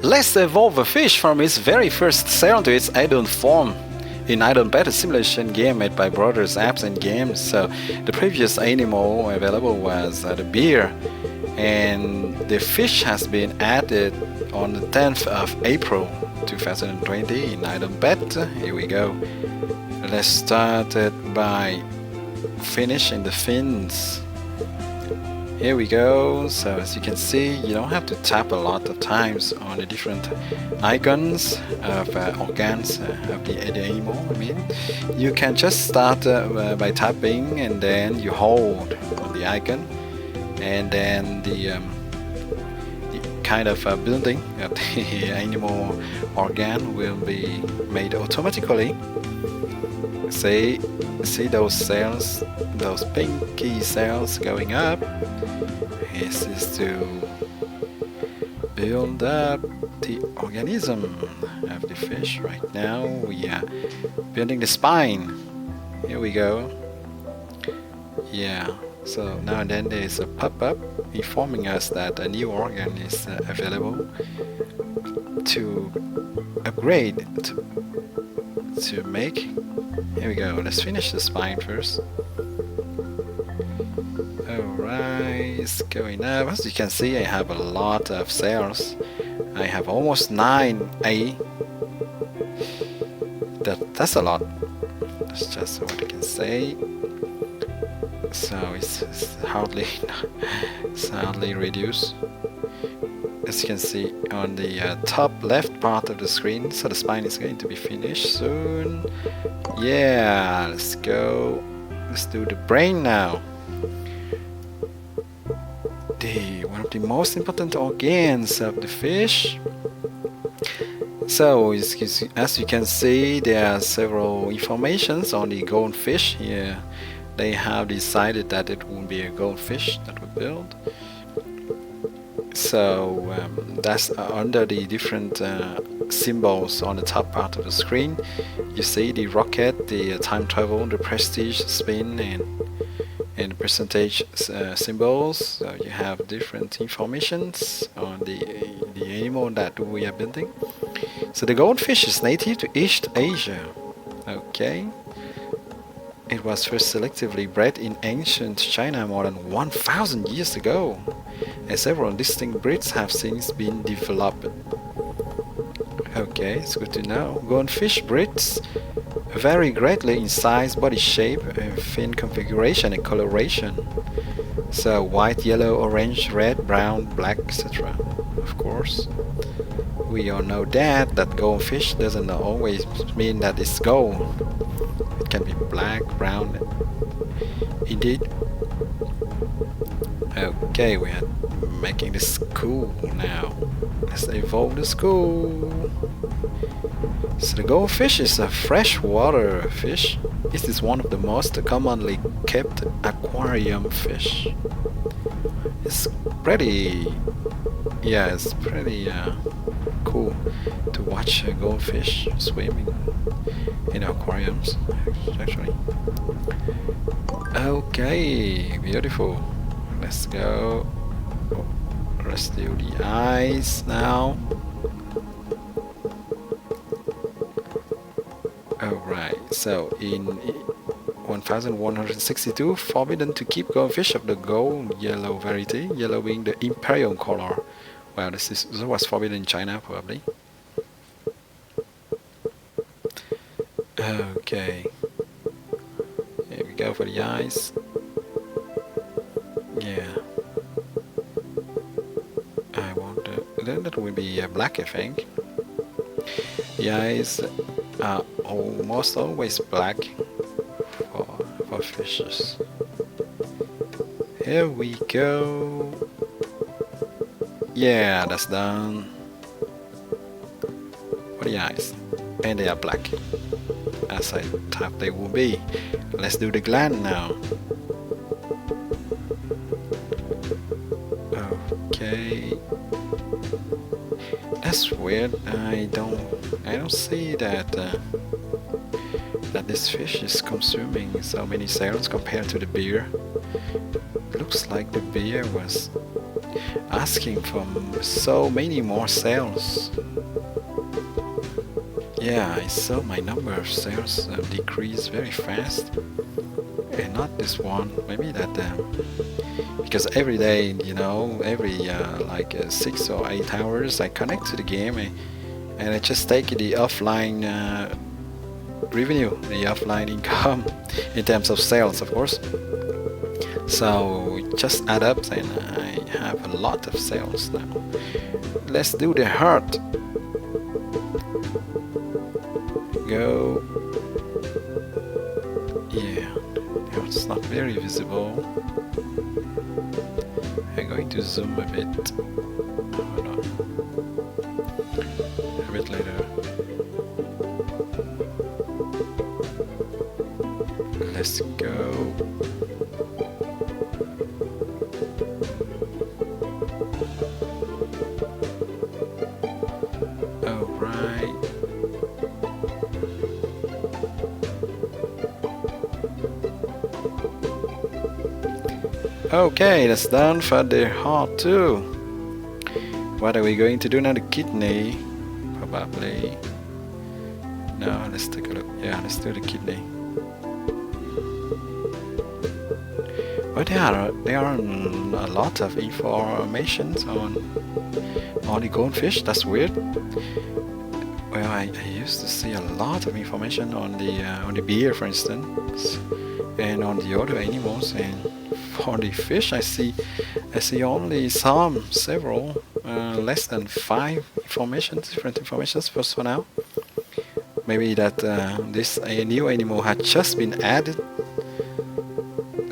Let's evolve a fish from its very first cell to its adult form in idle beta simulation game made by Brothers Apps and Games. So the previous animal available was the bear, and the fish has been added on the 10th of April 2020 in idle beta. Here we go. Let's start it by finishing the fins. Here we go. So as you can see, you don't have to tap a lot of times on the different icons of organs of the animal. I mean, you can just start by tapping, and then you hold on the icon, and then the kind of building of the animal organ will be made automatically. See those cells, those pinky cells going up. This is to build up the organism of the fish. Right now we are building the spine. Here we go. Yeah, so now and then there is a pop-up informing us that a new organ is available to upgrade, to make. Here we go. Let's finish the spine first. Alright, it's going up. As you can see, I have a lot of cells. I have almost 9A. That's a lot. That's just what I can say. So it's hardly reduced. As you can see on the top left part of the screen, so the spine is going to be finished soon. Yeah, let's go. Let's do the brain now. One of the most important organs of the fish. So as you can see, there are several informations on the goldfish here. They have decided that it will be a goldfish that we build. So that's under the different symbols on the top part of the screen. You see the rocket, the time travel, the prestige, spin, and the percentage symbols. So you have different informations on the animal that we are building. So the goldfish is native to East Asia. Okay. It was first selectively bred in ancient China more than 1,000 years ago, and several distinct breeds have since been developed. Okay, it's good to know. Goldfish breeds vary greatly in size, body shape, fin configuration, and coloration. So white, yellow, orange, red, brown, black, etc. Of course, we all know that goldfish doesn't always mean that it's gold. It can be black, brown, indeed. Okay, we are making this school now. Let's evolve the school. So the goldfish is a freshwater fish. It is one of the most commonly kept aquarium fish. It's pretty cool to watch a goldfish swimming in aquariums, actually. Okay, beautiful. Let's go. Let's do the eyes now. Alright, so in 1162, forbidden to keep goldfish of the gold yellow variety, yellow being the imperial color. Well, this was forbidden in China, probably. Okay, here we go for the eyes. Yeah, I want that will be black, I think. The eyes are almost always black for fishes. Here we go. Yeah, that's done. For the eyes, and they are black, as I thought they will be. Let's do the gland now. Okay, that's weird. I don't see that that this fish is consuming so many cells compared to the beer. Looks like the beer was asking for so many more sales. Yeah, I saw my number of sales decrease very fast, and not this one. Maybe that because every day, you know, every like 6 or 8 hours, I connect to the game and I just take the offline revenue, the offline income in terms of sales, of course. So it just add up, and I have a lot of sales now. Let's do the heart. Go. Yeah, it's not very visible. I'm going to zoom a bit. Hold on. A bit later. Let's go. Alright. Okay, that's done for the heart too. What are we going to do now? The kidney? Probably. No, let's take a look. Yeah, let's do the kidney. But there are a lot of information on the goldfish. That's weird. Well, I used to see a lot of information on the bear, for instance, and on the other animals. And for the fish, I see only several, less than 5 different informations for now. Maybe that this new animal had just been added,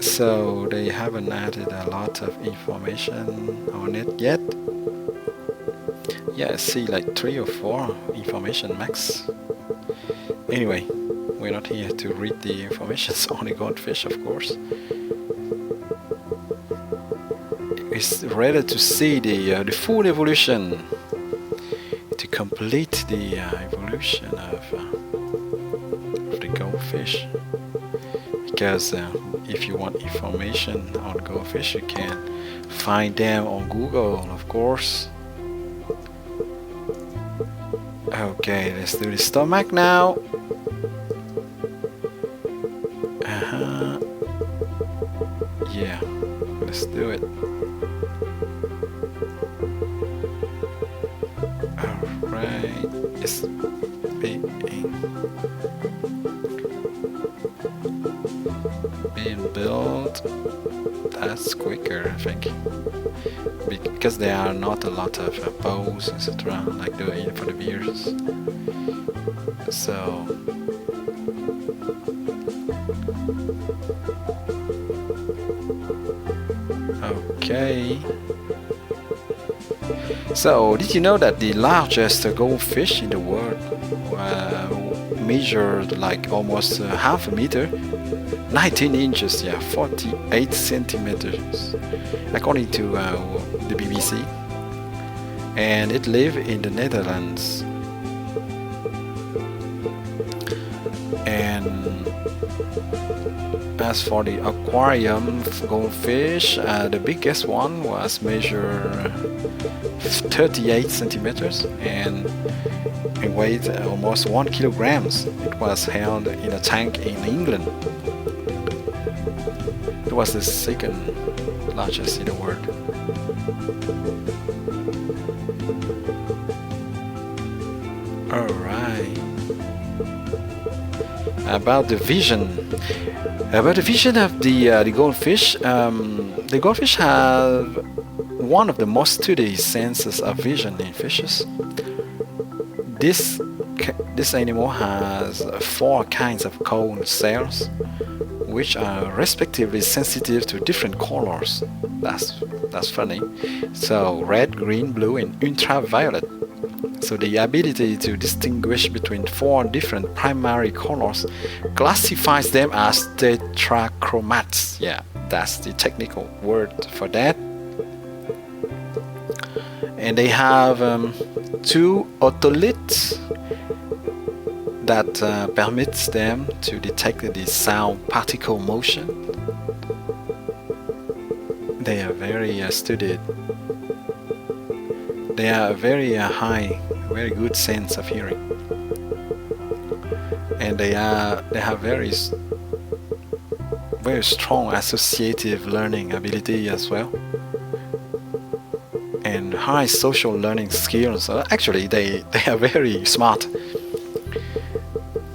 so they haven't added a lot of information on it yet. Yeah, I see like 3 or 4 information max. Anyway, we're not here to read the information on the goldfish, of course. It's rather to see the full evolution, to complete the evolution of the goldfish. Because if you want information on goldfish, you can find them on Google, of course. Okay, let's do the stomach now. Yeah, let's do it. Alright, it's being built. That's quicker, I think, because there are not a lot of bows, etc., like doing for the beers. So okay. So did you know that the largest goldfish in the world measured like almost half a meter, 19 inches, yeah, 48 centimeters, according to the BBC, and it lives in the Netherlands. And as for the aquarium goldfish, the biggest one was measured 38 centimeters and weighed almost 1 kilogram. It was held in a tank in England. It was the second largest in the world. Alright. About the vision of the goldfish. The goldfish have one of the most studied senses of vision in fishes. This animal has 4 kinds of cone cells, which are respectively sensitive to different colors. That's funny. So red, green, blue, and ultraviolet. So the ability to distinguish between 4 different primary colors classifies them as tetrachromats. Yeah, that's the technical word for that. And they have 2 otoliths that permits them to detect the sound particle motion. They are very studied they are very high, very good sense of hearing, and they have very strong associative learning ability as well, and high social learning skills. So actually, they are very smart.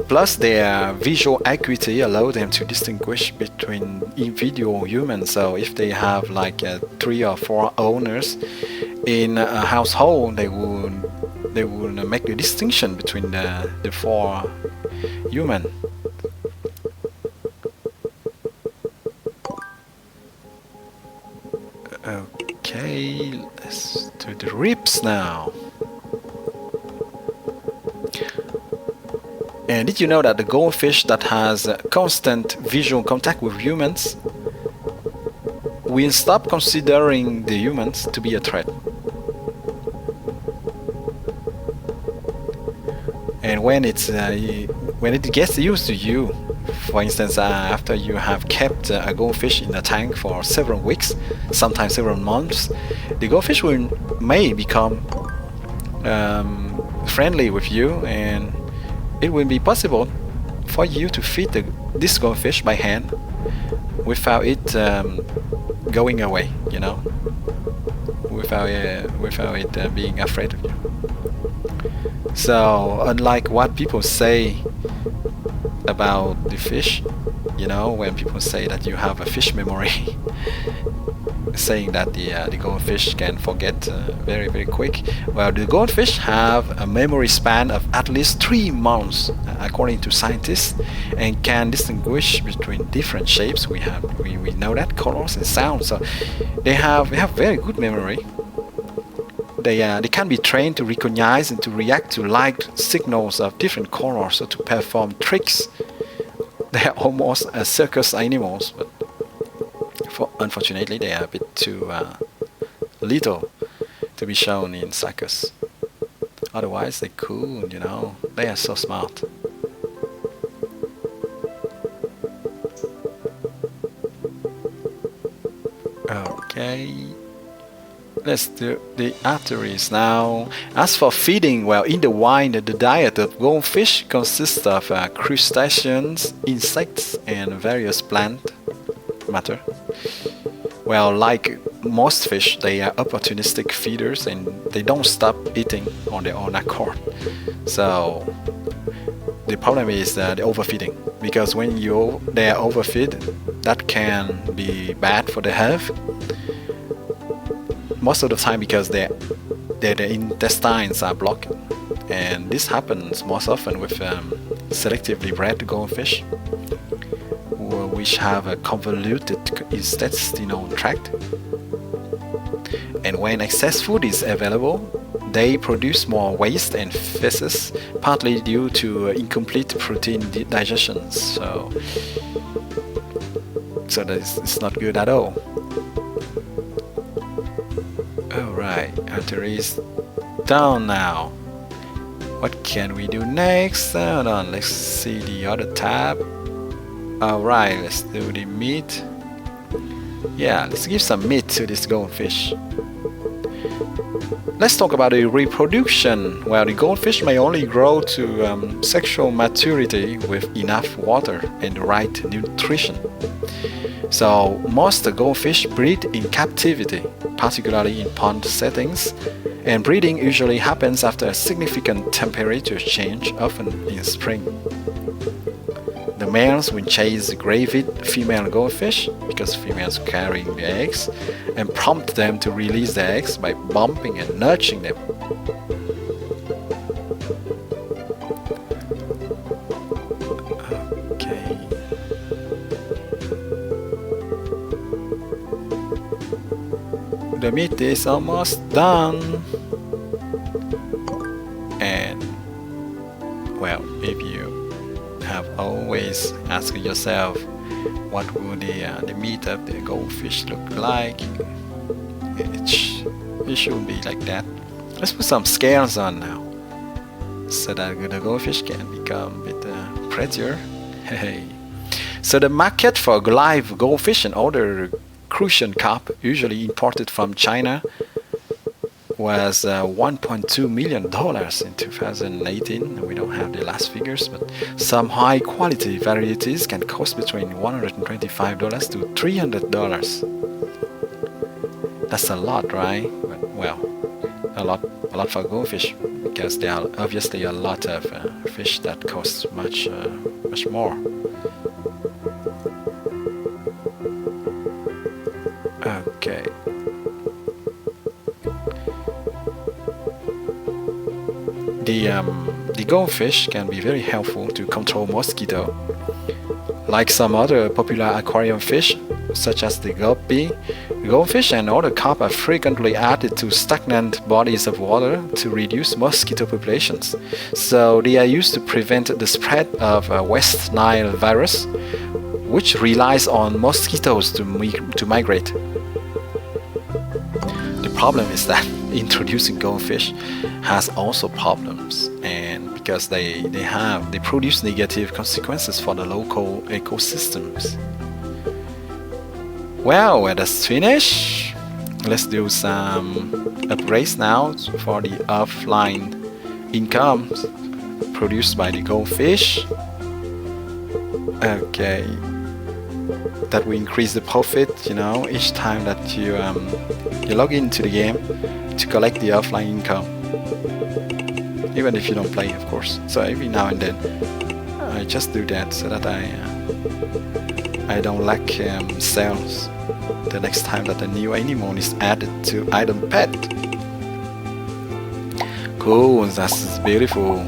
Plus, their visual acuity allows them to distinguish between individual humans. So if they have like 3 or 4 owners in a household, they will make the distinction between the 4 human. Okay, let's do the ribs now. And did you know that the goldfish that has constant visual contact with humans will stop considering the humans to be a threat? And when it gets used to you, for instance, after you have kept a goldfish in a tank for several weeks, sometimes several months, the goldfish may become friendly with you, and it will be possible for you to feed this goldfish by hand without it going away, you know, without it being afraid of you. So unlike what people say about the fish, you know, when people say that you have a fish memory, saying that the goldfish can forget very, very quick. Well, the goldfish have a memory span of at least 3 months, according to scientists, and can distinguish between different shapes. We know that, colors and sounds. So they have very good memory. They can be trained to recognize and to react to light signals of different colors, so to perform tricks. They are almost circus animals, but unfortunately they are a bit too little to be shown in circus. Otherwise they cool, you know, they are so smart. Okay, let's do the arteries now. As for feeding, well, in the wild, the diet of goldfish consists of crustaceans, insects, and various plant matter. Well, like most fish, they are opportunistic feeders, and they don't stop eating on their own accord. So the problem is the overfeeding, because when they are overfed, that can be bad for the health. Most of the time, because their intestines are blocked, and this happens most often with selectively bred goldfish, which have a convoluted intestinal tract. And when excess food is available, they produce more waste and feces, partly due to incomplete protein digestion. So it's not good at all. Alright, arteries down now. What can we do next? Hold on, let's see the other tab. Alright, let's do the meat. Yeah, let's give some meat to this goldfish. Let's talk about the reproduction. Well, the goldfish may only grow to sexual maturity with enough water and the right nutrition. So most goldfish breed in captivity, particularly in pond settings, and breeding usually happens after a significant temperature change, often in spring. The males will chase gravid female goldfish, because females carry the eggs, and prompt them to release the eggs by bumping and nudging them. Okay. The meat is almost done. And well, if you have always asked yourself what would the meat of the goldfish look like, it should be like that. Let's put some scales on now, so that the goldfish can become a bit prettier. Hey. So the market for live goldfish and other crucian carp, usually imported from China, was $1.2 million in 2018. We don't have the last figures, but some high quality varieties can cost between $125 to $300. That's a lot, right? But, well, a lot for goldfish, because there are obviously a lot of fish that cost much more. Okay. The goldfish can be very helpful to control mosquito. Like some other popular aquarium fish, such as the guppy, goldfish and other carp are frequently added to stagnant bodies of water to reduce mosquito populations. So they are used to prevent the spread of West Nile virus, which relies on mosquitoes to migrate. The problem is that introducing goldfish has also problems, and because they produce negative consequences for the local ecosystems. Well, that's finished. Let's do some upgrades now for the offline income produced by the goldfish. Okay, that will increase the profit, each time that you log into the game to collect the offline income, even if you don't play, of course. So every now and then I just do that so that I don't lack sales the next time that a new animal is added to item pet. Cool, that's beautiful,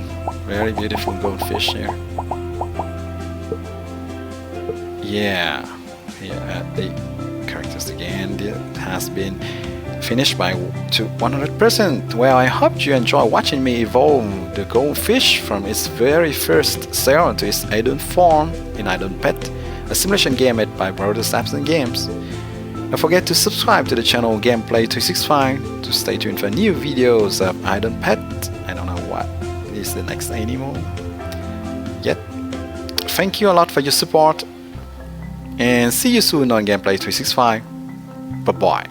very beautiful goldfish here. Yeah, the characters again, it has been finished to 100%. Well, I hope you enjoy watching me evolve the goldfish from its very first cell to its adult form in Idle Pet, a simulation game made by Brothers Apps and Games. Don't forget to subscribe to the channel Gameplay 365 to stay tuned for new videos of Idle Pet. I don't know what is the next animal yet. Thank you a lot for your support, and see you soon on Gameplay 365. Bye bye.